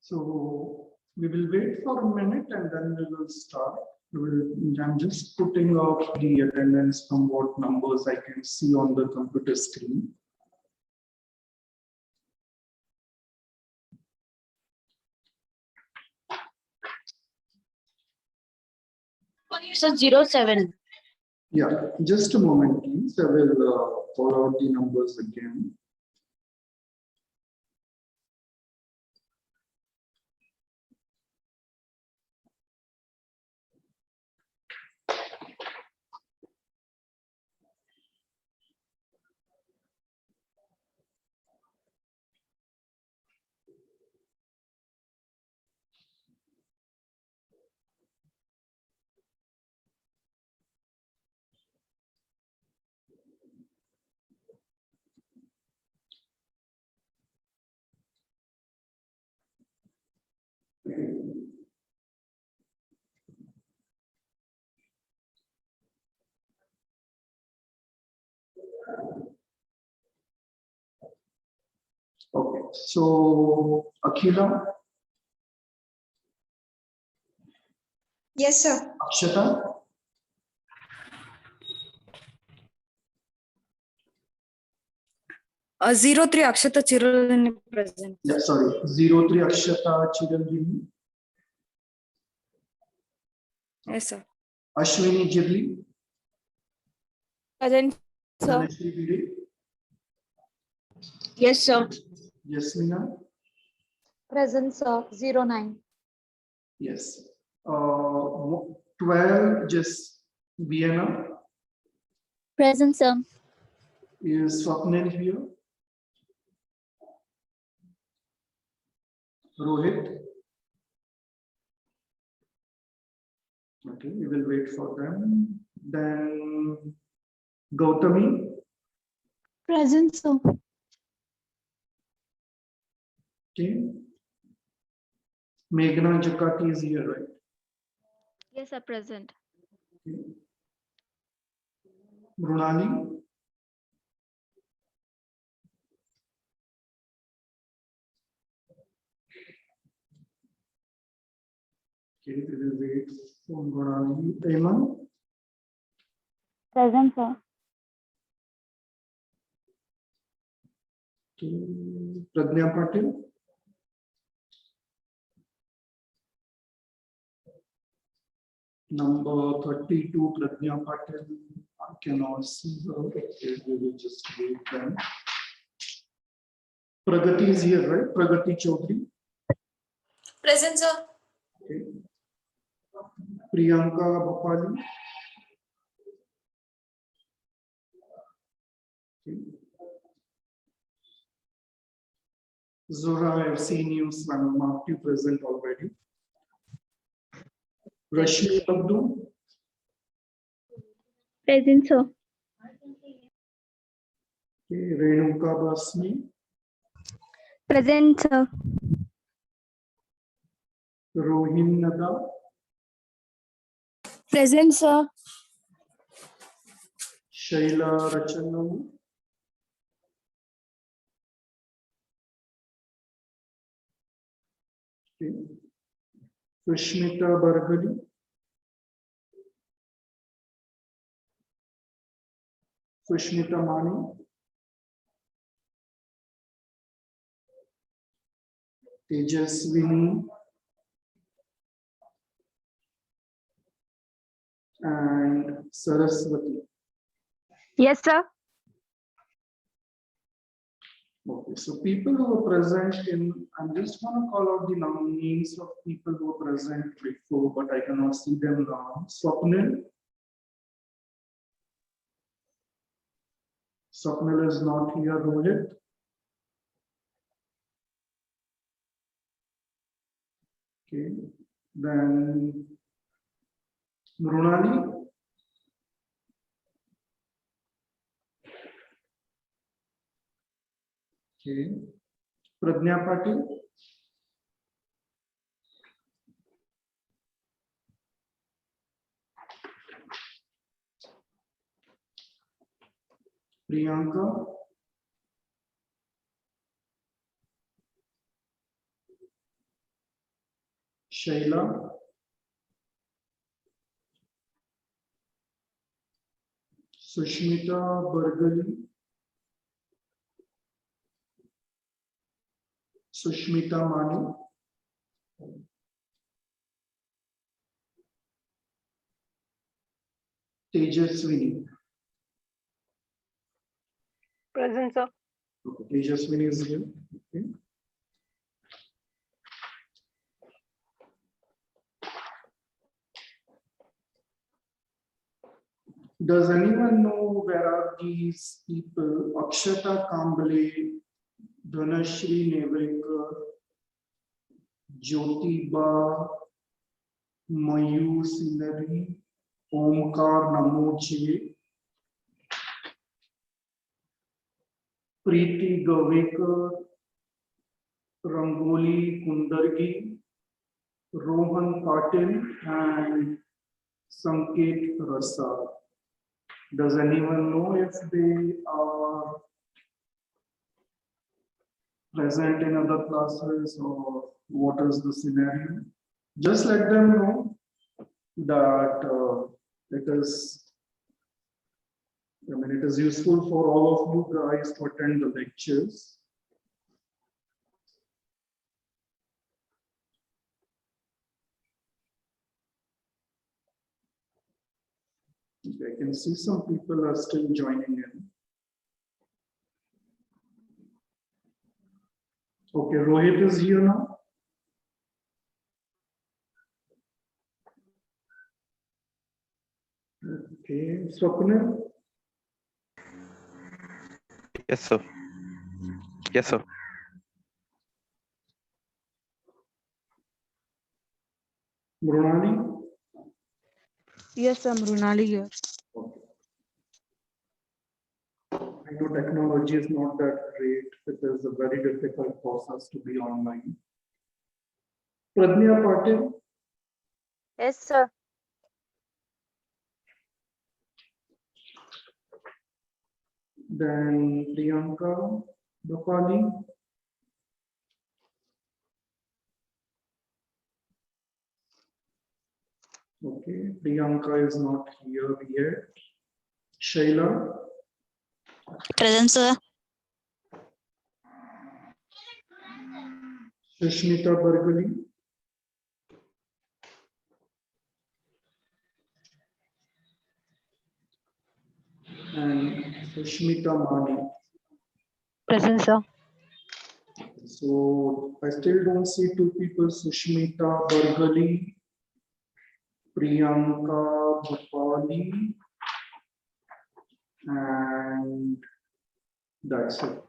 So we will wait for a minute and then we will start. I'm just putting out the attendance from what numbers I can see on the computer screen. So 07. Yeah, just a moment, please. I will call out the numbers again. Okay, so Akhila, Yes, sir. Akshata, 03 Akshata Chirulani present. yeah, sorry, 03 Akshata Chiranjeevi, Yes, sir. Ashwini Jirli, Present, sir. Dhanashri Bide, Yes, sir. Yasmina, Present, sir. 09. yes. 12, just Vienna, Present, sir. is Swapnil here? Rohit? Okay, we will wait for them. Then Gautami, Present, sir. okay. Meghna Jakati is here, right? Yes, sir. Present. Okay. Mrunali, okay, we will wait for Mrunali. Eamon, Present, sir. okay. Pradnya Patil, number 32, Pradnya Patil. I cannot see her. Okay, we will just wait then. Pragati is here, right? Pragati Chaudhary. Present, sir. Okay. Priyanka Bapali. Okay. Zora, I've seen you, Slam, marked you present already. Rashmi Abdu, Present, sir. okay. Renuka Basmi, Present, sir. Rohin Nada, Present, sir. Shaila Rachanam, okay. Sushmita Bargali, Sushmita Mani, Tejaswini, and Saraswati. Yes, sir. Okay, so people who are present in, I'm just going to call out the names of people who were present before, but I cannot see them now. Swapnil. Swapnil is not here. Rohit. Okay, then Mrunali. Okay, Pradnya Patil. Priyanka. Shaila, Sushmita Bargali, Sushmita Mani, Tejaswini. Present, sir. Okay, Tejaswini is here. Okay. Does anyone know where are these people? Akshata Kambale, Dhanashri Nevrekar, Jyotiba, Mayu Sinari, Omkar Namoche, Preeti Gavekar, Rangoli Kundargi, Rohan Patil, and Sanket Rasa. Does anyone know if they are present in other classes or what is the scenario? Just let them know that it is useful for all of you guys to attend the lectures. Okay, I can see some people are still joining in. Okay, Rohit is here now. Okay, Swapnil, Yes, sir. Yes, sir. Mrunali. Yes, sir. Mrunali here. Okay. I know technology is not that great. It is a very difficult process to be online. Pradnya Patil, Yes, sir. then Priyanka Bapali, okay, Priyanka is not here yet. Shaila, Present, sir. Sushmita Bargali, and Sushmita Mani. Present, sir. So I still don't see two people, Sushmita Bargali, Priyanka Bapali, and that's it.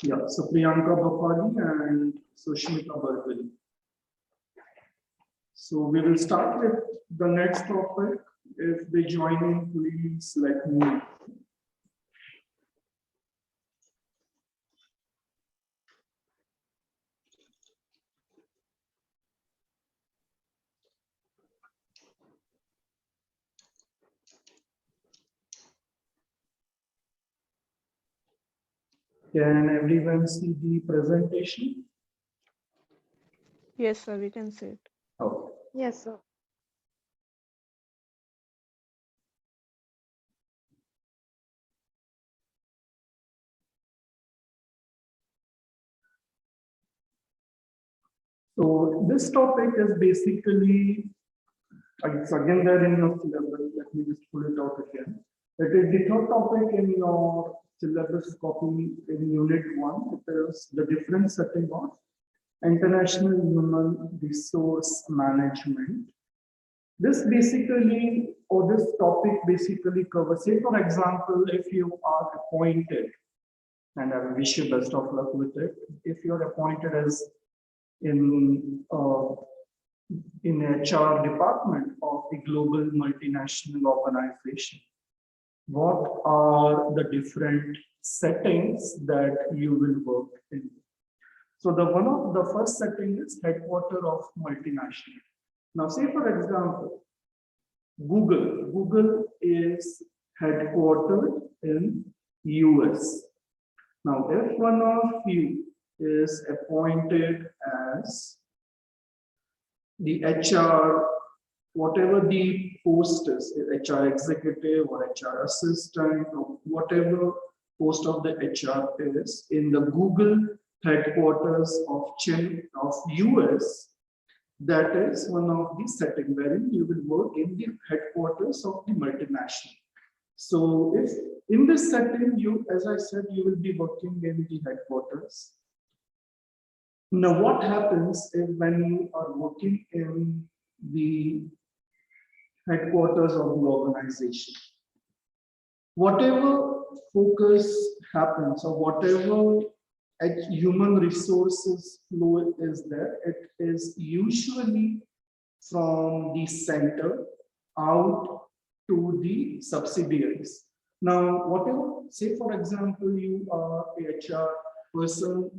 Yeah, so Priyanka Bapali and Sushmita Bargali. So we will start with the next topic. If they join in, please let me know. Can everyone see the presentation? Yes, sir. We can see it. Okay. Yes, sir. So this topic is basically, it's again there in your syllabus. Let me just pull it out again. It is the third topic in your syllabus copy in unit 1. It is the different setting of international human resource management. This basically, or this topic basically covers, say for example, if you are appointed, and I wish you best of luck with it, if you're appointed as in HR department of the global multinational organization, what are the different settings that you will work in? So one of the first setting is headquarter of multinational. Now, say for example, Google is headquartered in US. Now, if one of you is appointed as the HR, whatever the post is, HR executive or HR assistant or whatever post of the HR is in the Google headquarters of US, that is one of the setting wherein you will work in the headquarters of the multinational. So if in this setting, you, as I said, you will be working in the headquarters. Now, what happens if when you are working in the headquarters of the organization, whatever focus happens or whatever human resources flow is there, it is usually from the center out to the subsidiaries. Now, whatever, say for example, you are a HR person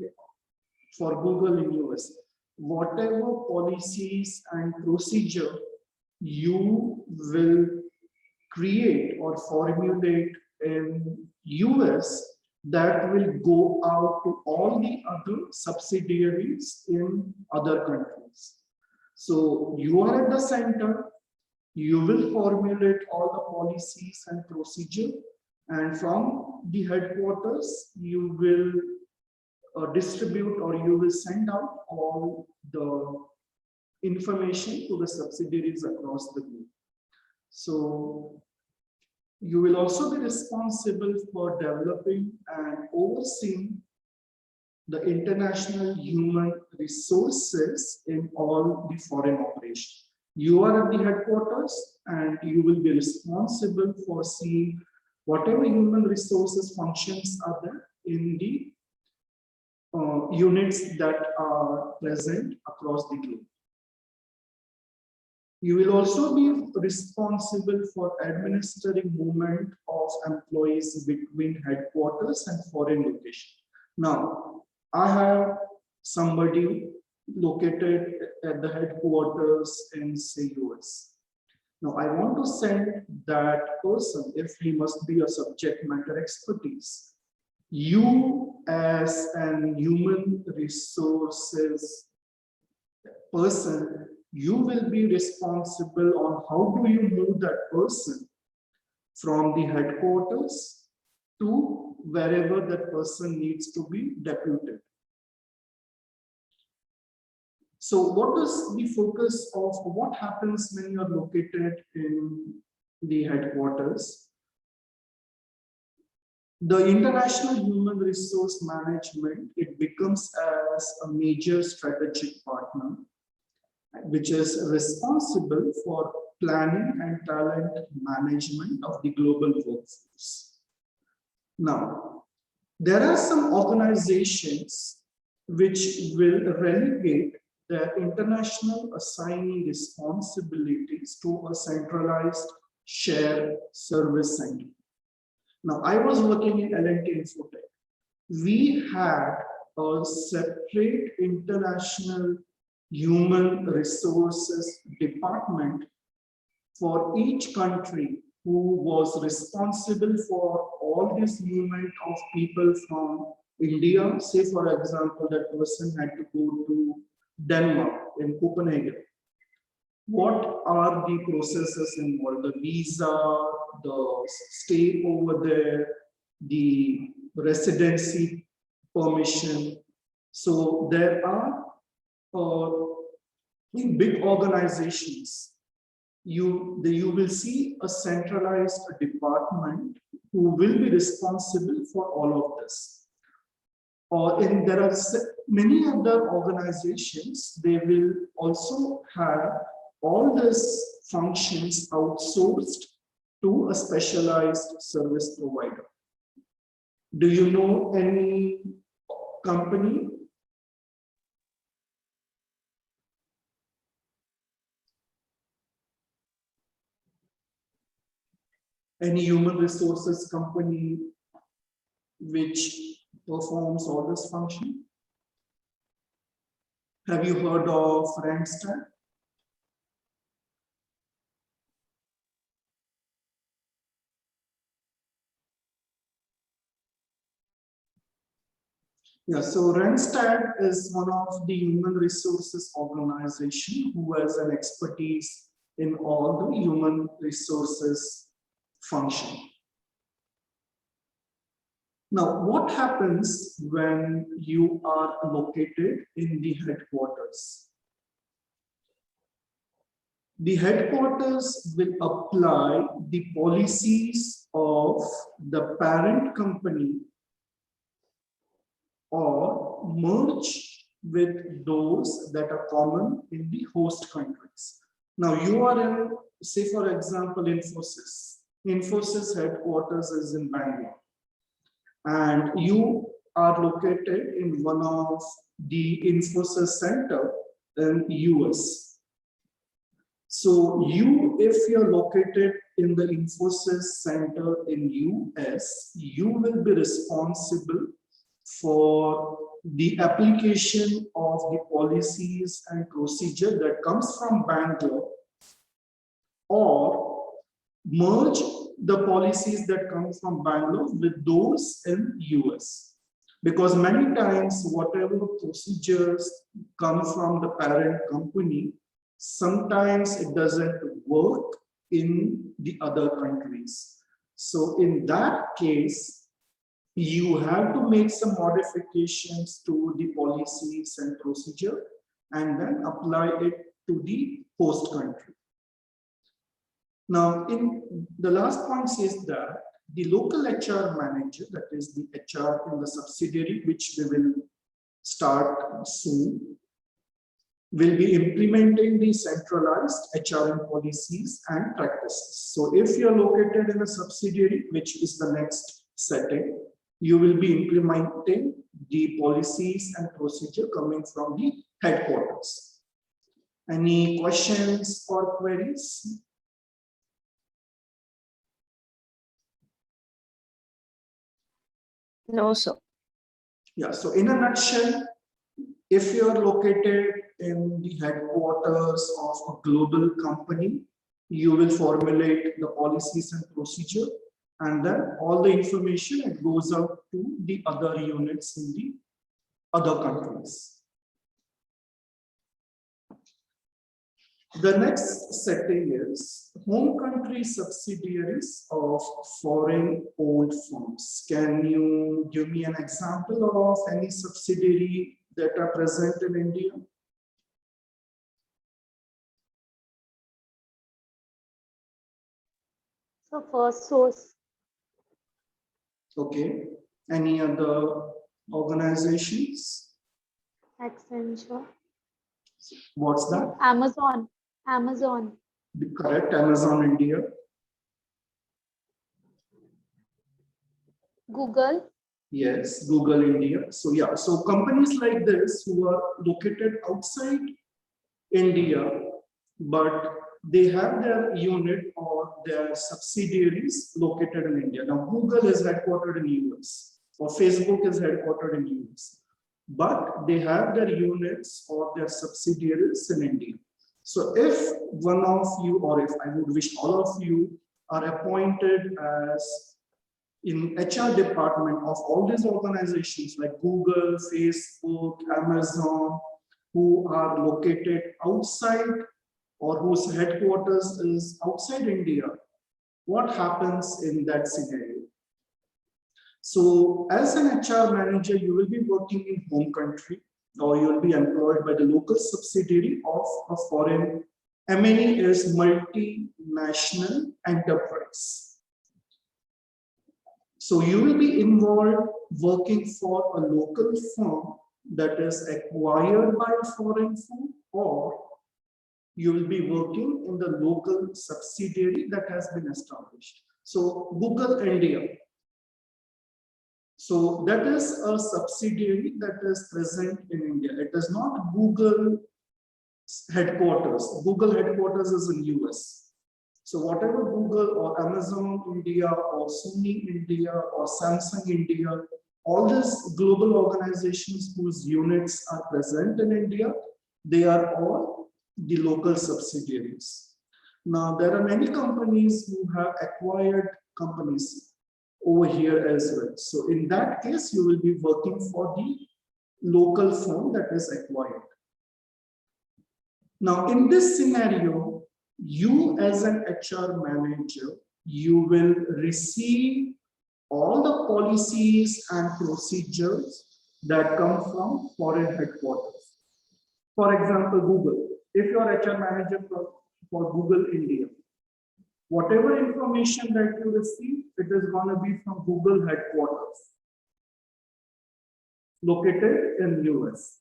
for Google in US, whatever policies and procedure you will create or formulate in US, that will go out to all the other subsidiaries in other countries. So you are at the center, you will formulate all the policies and procedure, and from the headquarters, you will distribute or you will send out all the information to the subsidiaries across the globe. So you will also be responsible for developing and overseeing the international human resources in all the foreign operations. You are at the headquarters and you will be responsible for seeing whatever human resources functions are there in the units that are present across the globe. You will also be responsible for administering movement of employees between headquarters and foreign location. Now, I have somebody located at the headquarters in, say, US. Now, I want to send that person, if he must be a subject matter expertise, you as an human resources person, you will be responsible on how do you move that person from the headquarters to wherever that person needs to be deputed. So what is the focus of what happens when you are located in the headquarters? The international human resource management, it becomes as a major strategic partner, which is responsible for planning and talent management of the global workforce. Now, there are some organizations which will relegate their international assignee responsibilities to a centralized shared service center. Now, I was working in L&T Infotech. We had a separate international human resources department for each country who was responsible for all this movement of people from India. Say, for example, that person had to go to Denmark in Copenhagen. What are the processes involved? The visa, the stay over there, the residency permission. So there are in big organizations, you will see a centralized department who will be responsible for all of this. And there are many other organizations, they will also have all these functions outsourced to a specialized service provider. Do you know any company? Any human resources company which performs all this function? Have you heard of Randstad? Yeah, so Randstad is one of the human resources organization who has an expertise in all the human resources function. Now, what happens when you are located in the headquarters? The headquarters will apply the policies of the parent company or merge with those that are common in the host countries. Now you are in, say for example, Infosys. Infosys headquarters is in Bangalore. And you are located in one of the Infosys center in US. So if you're located in the Infosys center in US, you will be responsible for the application of the policies and procedure that comes from Bangalore, or merge the policies that come from Bangalore with those in US. Because many times whatever procedures come from the parent company, sometimes it doesn't work in the other countries. So in that case, you have to make some modifications to the policies and procedure and then apply it to the host country. Now, in the last point says that the local HR manager, that is the HR in the subsidiary, which we will start soon, will be implementing the centralized HRM policies and practices. So if you're located in a subsidiary, which is the next setting, you will be implementing the policies and procedure coming from the headquarters. Any questions or queries? No, sir. Yeah, so in a nutshell, if you are located in the headquarters of a global company, you will formulate the policies and procedure, and then all the information it goes out to the other units in the other countries. The next setting is home country subsidiaries of foreign owned firms. Can you give me an example of any subsidiary that are present in India? So First Source, Okay. Any other organizations? Accenture, What's that? Amazon, Correct. Amazon India. Google, Yes, Google India. So yeah, so companies like this who are located outside India, but they have their unit or their subsidiaries located in India. Now, Google is headquartered in US, or Facebook is headquartered in US, but they have their units or their subsidiaries in India. So if one of you, or if I would wish all of you, are appointed as in HR department of all these organizations like Google, Facebook, Amazon, who are located outside or whose headquarters is outside India, what happens in that scenario? So as an HR manager, you will be working in home country, or you will be employed by the local subsidiary of a foreign. M&E is multinational enterprise. So you will be involved working for a local firm that is acquired by a foreign firm, or you will be working in the local subsidiary that has been established. So Google India. So that is a subsidiary that is present in India. It is not Google headquarters. Google headquarters is in US. So whatever Google or Amazon India or Sony India or Samsung India, all these global organizations whose units are present in India, they are all the local subsidiaries. Now, there are many companies who have acquired companies. over here as well. So in that case, you will be working for the local firm that is acquired. Now, in this scenario, you as an HR manager, you will receive all the policies and procedures that come from foreign headquarters. For example, Google. If you are HR manager for Google India, whatever information that you receive, it is going to be from Google headquarters located in US.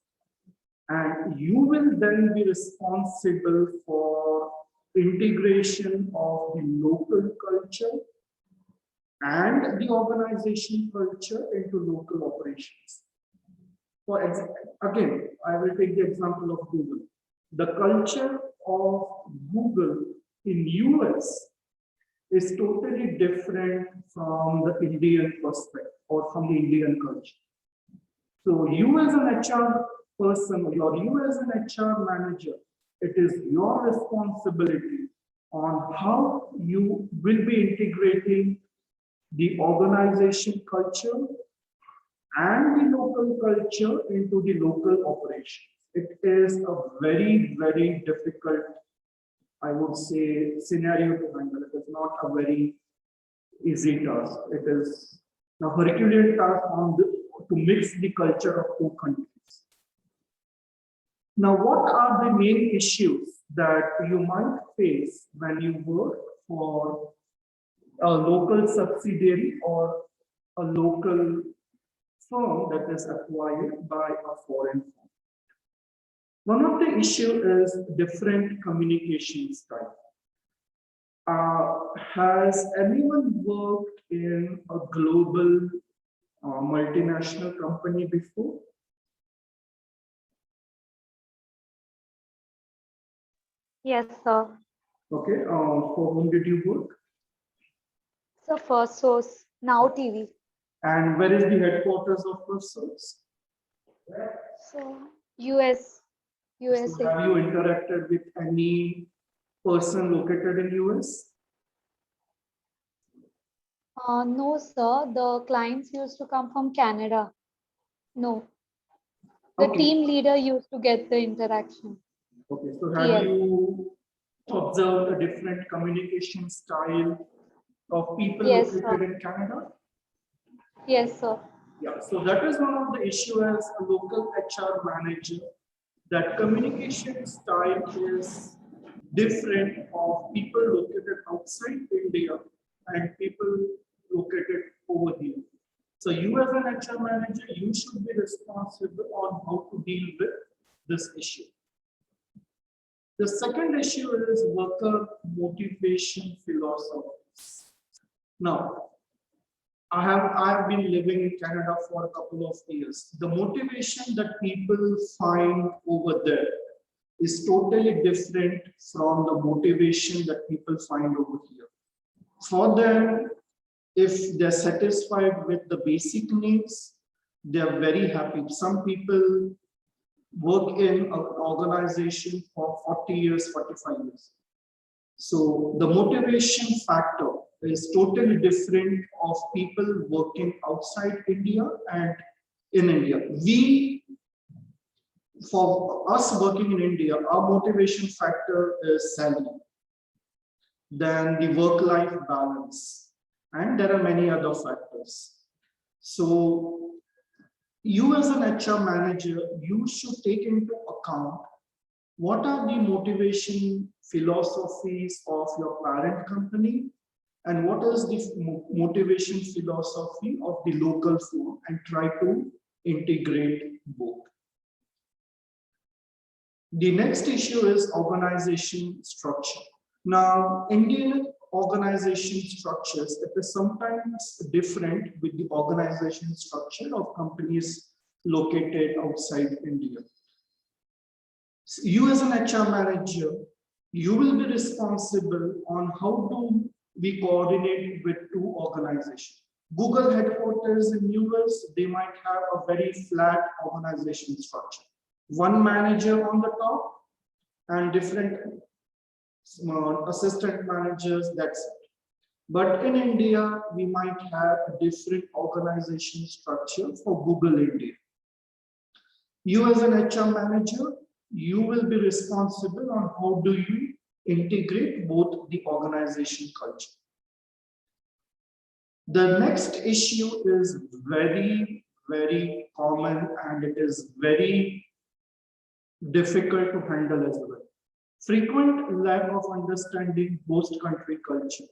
And you will then be responsible for integration of the local culture and the organization culture into local operations. For example, again, I will take the example of Google. The culture of Google in US is totally different from the Indian perspective or from the Indian culture. So you as an HR person or you as an HR manager, it is your responsibility on how you will be integrating the organization culture and the local culture into the local operations. It is a very, very difficult, I would say, scenario to handle. It is not a very easy task. It is a Herculean task to mix the culture of two countries. Now, what are the main issues that you might face when you work for a local subsidiary or a local firm that is acquired by a foreign firm? One of the issues is different communication style. Has anyone worked in a global multinational company before? Yes, sir. Okay, for whom did you work? So First Source, Now TV. And where is the headquarters of First Source? So US, So USA. have you interacted with any person located in US? No, sir. The clients used to come from Canada. No. The Okay. team leader used to get the interaction. Okay, so have Yes. you observed a different communication style of people Yes, located sir. in Canada? Yes, sir. Yeah, so that is one of the issues as a local HR manager, that communication style is different of people located outside India and people located over here. So you as an HR manager, you should be responsible on how to deal with this issue. The second issue is worker motivation philosophies. Now, I have been living in Canada for a couple of years. The motivation that people find over there is totally different from the motivation that people find over here. For them, if they're satisfied with the basic needs, they're very happy. Some people work in an organization for 40 years, 45 years. So the motivation factor is totally different of people working outside India and in India. For us working in India, our motivation factor is salary, then the work-life balance, and there are many other factors. So you as an HR manager, you should take into account what are the motivation philosophies of your parent company and what is the motivation philosophy of the local firm, and try to integrate both. The next issue is organization structure. Now, Indian organization structures, it is sometimes different with the organization structure of companies located outside India. So you as an HR manager, you will be responsible on how do we coordinate with two organizations. Google headquarters in US, they might have a very flat organization structure. One manager on the top and different assistant managers, that's it. But in India, we might have a different organization structure for Google India. You as an HR manager, you will be responsible on how do you integrate both the organization culture. The next issue is very, very common and it is very difficult to handle as well. Frequent lack of understanding host country culture.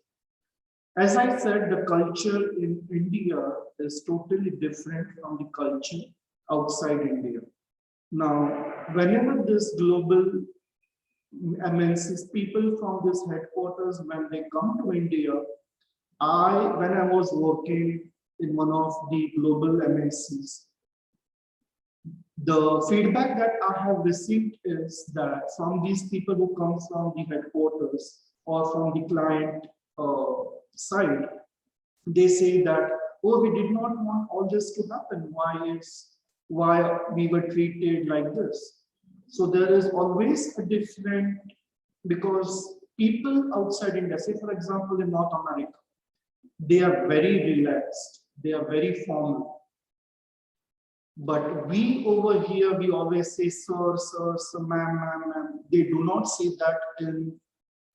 As I said, the culture in India is totally different from the culture outside India. Now, whenever this global MNCs, people from this headquarters, when they come to India, when I was working in one of the global MNCs, the feedback that I have received is that from these people who come from the headquarters or from the client side, they say that, oh, we did not want all this to happen. Why we were treated like this? So there is always a different, because people outside India, say for example in North America, they are very relaxed, they are very formal. But we over here, we always say sir, sir, sir, ma'am. They do not say that in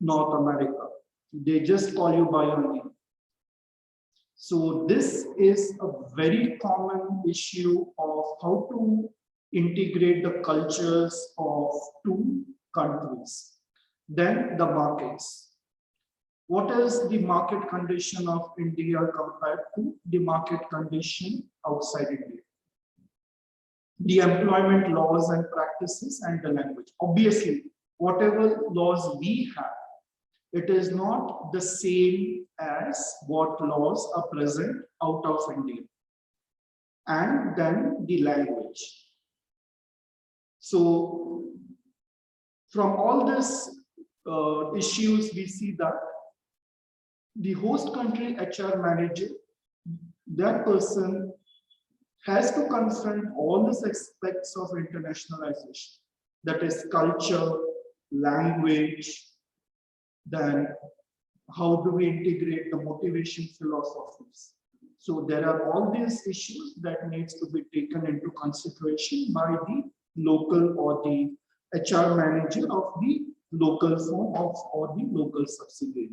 North America. They just call you by your name. So this is a very common issue of how to integrate the cultures of two countries. Then the markets. What is the market condition of India compared to the market condition outside India? The employment laws and practices and the language. Obviously, whatever laws we have, it is not the same as what laws are present out of India. And then the language. So from all these issues, we see that the host country HR manager, that person has to confront all these aspects of internationalization. That is culture, language, then how do we integrate the motivation philosophies. So there are all these issues that needs to be taken into consideration by the local or the HR manager of the local firm or the local subsidiary.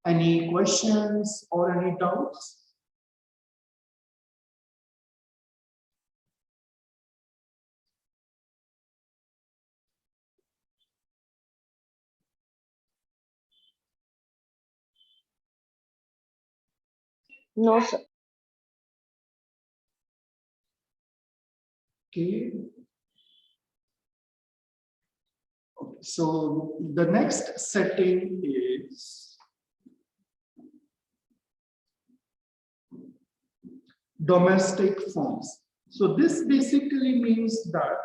Any questions or any doubts? No, sir. Okay. So the next setting is domestic firms. So this basically means that,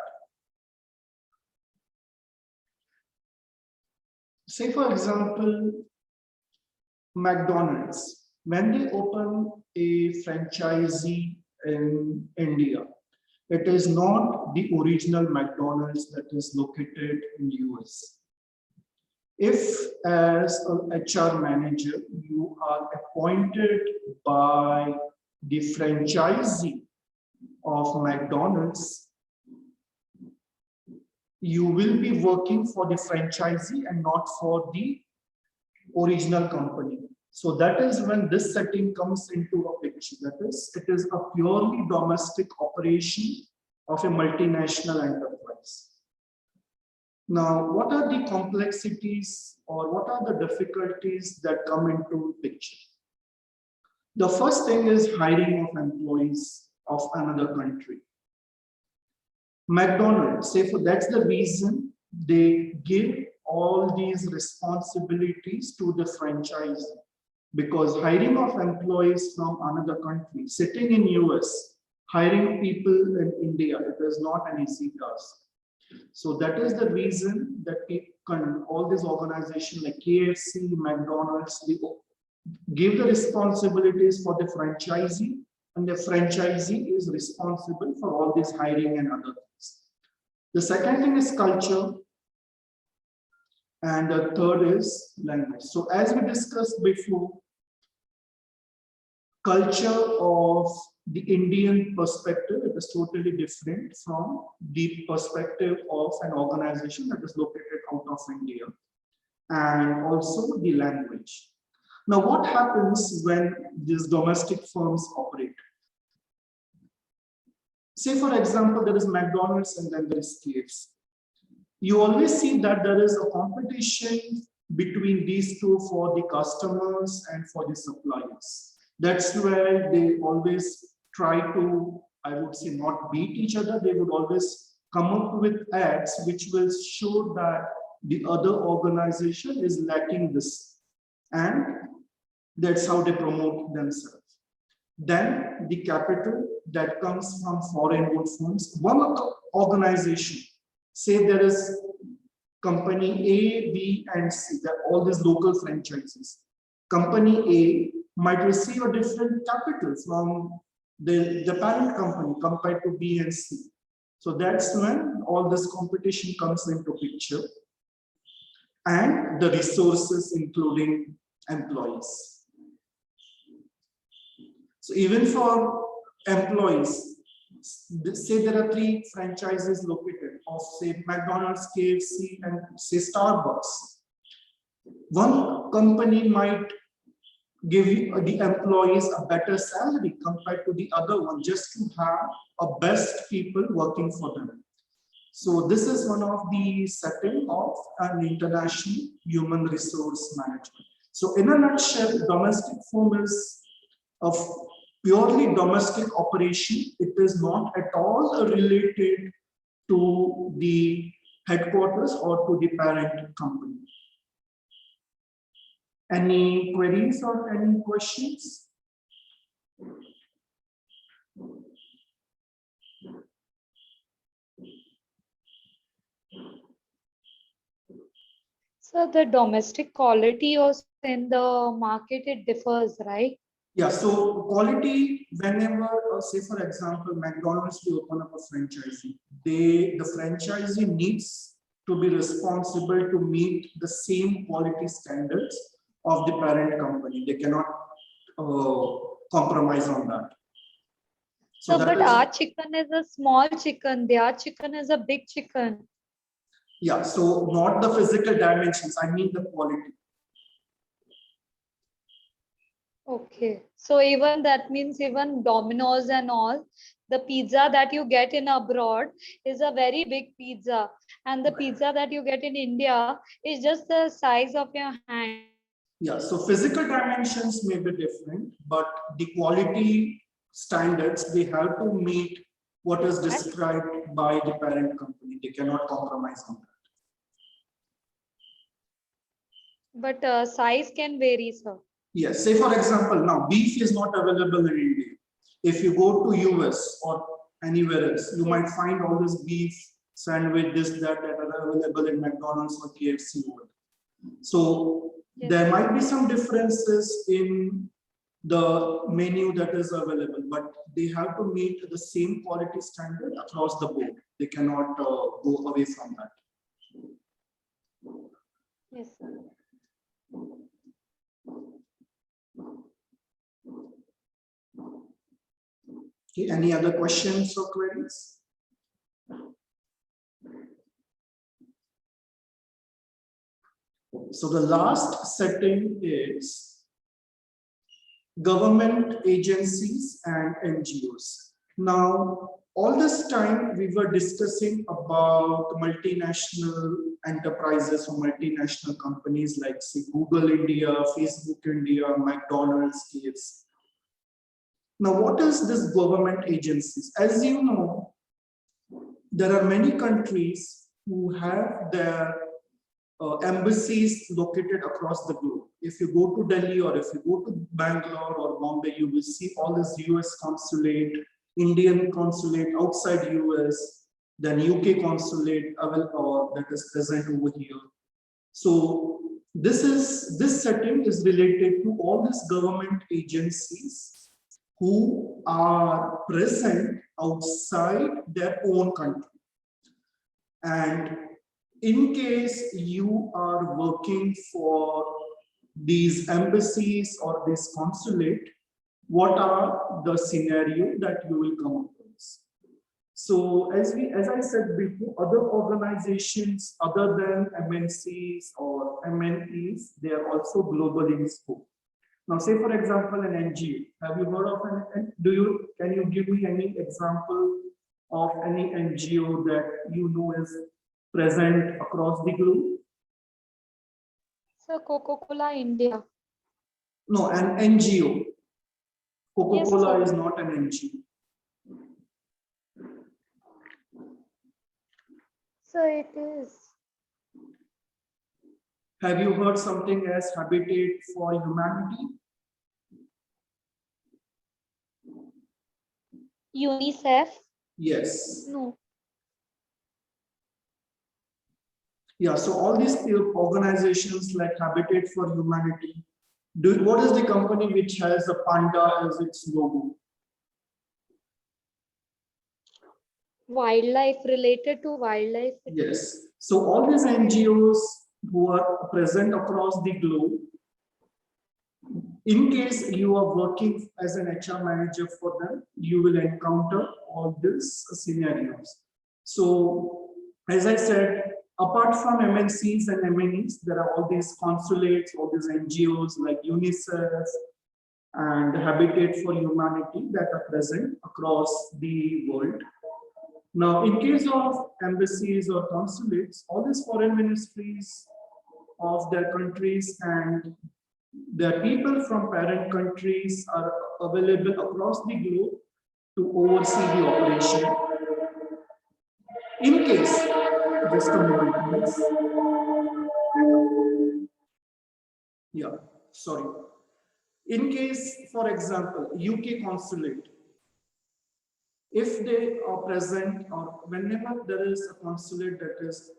say for example, McDonald's, when they open a franchisee in India, it is not the original McDonald's that is located in US. If as an HR manager, you are appointed by the franchisee of McDonald's, you will be working for the franchisee and not for the original company. So that is when this setting comes into a picture. That is, it is a purely domestic operation of a multinational enterprise. Now, what are the complexities or what are the difficulties that come into picture? The first thing is hiring of employees of another country. McDonald's, say for that's the reason they give all these responsibilities to the franchisee, because hiring of employees from another country, sitting in US, hiring people in India, it is not an easy task. So that is the reason that all these organizations like KFC, McDonald's, they give the responsibilities for the franchisee, and the franchisee is responsible for all this hiring and other things. The second thing is culture. and the third is language. So as we discussed before, culture of the Indian perspective, it is totally different from the perspective of an organization that is located out of India, and also the language. Now, what happens when these domestic firms operate? Say, for example, there is McDonald's and then there is KFC. You always see that there is a competition between these two for the customers and for the suppliers. That's where they always try to, I would say, not beat each other. They would always come up with ads which will show that the other organization is lacking this, and that's how they promote themselves. Then the capital that comes from foreign owned firms. One organization, say there is company A, B, and C, that all these local franchises. Company A might receive a different capital from the parent company compared to B and C. So that's when all this competition comes into picture, and the resources including employees. So even for employees, say there are 3 franchises located of say McDonald's, KFC, and say Starbucks. One company might give the employees a better salary compared to the other one, just to have a best people working for them. So this is one of the setting of an international human resource management. So in a nutshell, domestic firm is of purely domestic operation. It is not at all related to the headquarters or to the parent company. Any queries or any questions? So the domestic quality also in the market, it differs, right? Yeah, so quality, whenever, say for example, McDonald's will open up a franchisee, the franchisee needs to be responsible to meet the same quality standards of the parent company. They cannot compromise on that. So, that but is- our chicken is a small chicken, their chicken is a big chicken. Yeah, so not the physical dimensions, I mean the quality. Okay, so even that means even Domino's and all, the pizza that you get in abroad is a very big pizza, and the pizza that you get in India is just the size of your hand. Yeah, so physical dimensions may be different, but the quality standards, they have to meet what is described by the parent company. They cannot compromise on that. But size can vary, sir. Yes, say for example, now beef is not available in India. If you go to US or anywhere else, you might find all this beef sandwich, this, that are available in McDonald's or KFC world. So there might be some differences in the menu that is available, but they have to meet the same quality standard across the board. They cannot go away from that. Yes, sir. Okay, any other questions or queries? So the last setting is government agencies and NGOs. Now, all this time we were discussing about multinational enterprises or multinational companies like say Google India, Facebook India, McDonald's, KFC. Now, what is this government agencies? As you know, there are many countries who have their embassies located across the globe. If you go to Delhi or if you go to Bangalore or Bombay, you will see all this US consulate, Indian consulate outside US, then UK consulate or that is present over here. So this setting is related to all these government agencies who are present outside their own country. And in case you are working for these embassies or this consulate, what are the scenario that you will come across? So as I said before, other organizations other than MNCs or MNEs, they are also global in scope. Now, say for example, an NGO. Have you heard of can you give me any example of any NGO that you know is present across the globe? Sir, Coca-Cola India. No, an NGO. Coca-Cola sir. is not an NGO. Sir, it is. Have you heard something as Habitat for Humanity? UNICEF? Yes. No. Yeah, so all these organizations like Habitat for Humanity, what is the company which has a panda as its logo? Wildlife, related to wildlife. Yes. So all these NGOs who are present across the globe, in case you are working as an HR manager for them, you will encounter all these scenarios. So as I said, apart from MNCs and MNEs, there are all these consulates, all these NGOs like UNICEF and Habitat for Humanity that are present across the world. Now, in case of embassies or consulates, all these foreign ministries of their countries and their people from parent countries are available across the globe to oversee the operation. In case, just a moment, please. Yeah, sorry. In case, for example, UK consulate, if they are present or whenever there is a consulate that is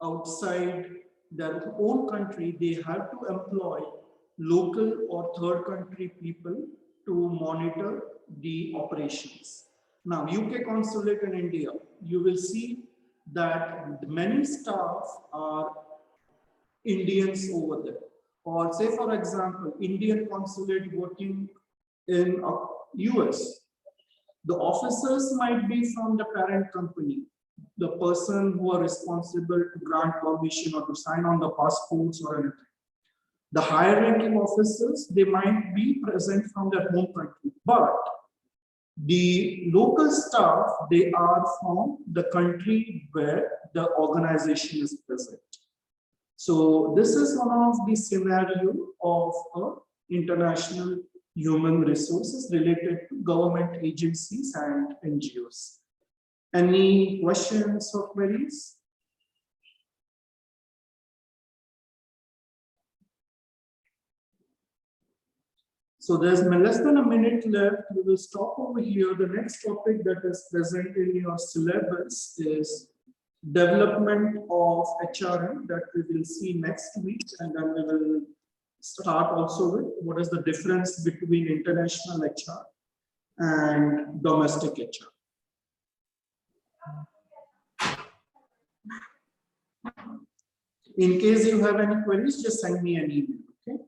outside their own country, they have to employ local or third country people to monitor the operations. Now, UK consulate in India, you will see that many staff are Indians over there. Or say, for example, Indian consulate working in US. The officers might be from the parent company, the person who are responsible to grant permission or to sign on the passports or anything. The higher ranking officers, they might be present from their home country, but the local staff, they are from the country where the organization is present. So this is one of the scenario of international human resources related to government agencies and NGOs. Any questions or queries? So there's less than a minute left. We will stop over here. The next topic that is present in your syllabus is development of HRM that we will see next week, and then we will start also with what is the difference between international HR and domestic HR. In case you have any queries, just send me an email, okay?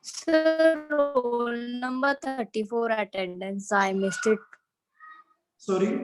Sir, roll number 34 attendance. I missed it. Sorry?